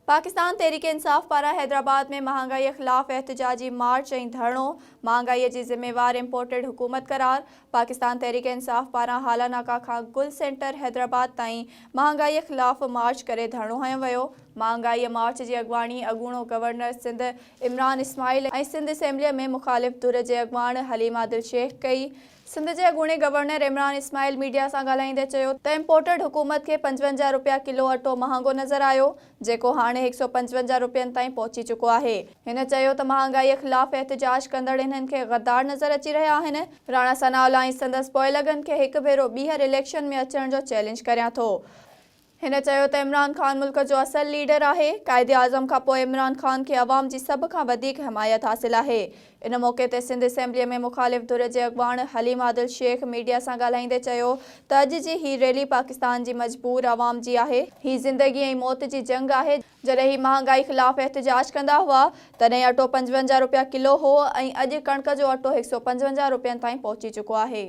पाकिस्तान तहरीक इंसाफ पारां हैदराबाद में महांगाई ख़िलाफ़ एहतजाजी मार्च ऐं धरणो। महांगाई जी ज़िम्मेवार इम्पोर्टेड हुकूमत करार। पाकिस्तान तहरीक इंसाफ पारां हालानाका खां गुल सेंटर हैदराबाद ताईं महांगाई ख़िलाफ़ मार्च करे धरणो हयो वियो। महांगाई मार्च जी अॻवानी अॻूणो गवर्नर सिंध इमरान इस्माइल ऐं सिंध असेंबलीअ में मुख़ालिफ़ धुर जे अॻवान हलीम आदिल शेख कई। सिंध जे अॻूणे गवर्नर इमरान इस्माइल मीडिया सां ॻाल्हाईंदे चयो त इम्पोर्टेड हुकूमत खे 55 रुपया किलो अटो महांगो नज़र आयो, जेको हाणे 155 रुपयनि ताईं पहुची चुको आहे। हिन चयो त महांगाई ख़िलाफ़ एहतजाज कंदड़ इन्हनि खे गद्दार नज़र अची रहिया आहिनि। राणा सनाउल्लाह ऐं संदसि पोइलॻनि खे हिकु भेरो ॿीहर इलेक्शन में अचण जो चैलेंज करियां थो। हिन चयो त इमरान ख़ान मुल्क जो असल लीडर आहे। क़ाइदे आज़म खां पोइ इमरान ख़ान खे अवाम जी सभ खां वधीक हिमायत हासिल आहे। इन मौक़े ते सिंध असेंबलीअ में मुख़ालिफ़ धुर जे अॻवान हलीम आदिल शेख मीडिया सां ॻाल्हाईंदे चयो त अॼु जी ही रैली पाकिस्तान जी मजबूर अवाम जी आहे। ही ज़िंदगी ऐं मौत जी जंग आहे। जॾहिं ही महांगाई ख़िलाफ़ एहतजाज कंदा हुआ तॾहिं अटो 55 रुपया किलो हो ऐं अॼु कणक जो अटो 155 रुपयनि ताईं पहुची चुको आहे।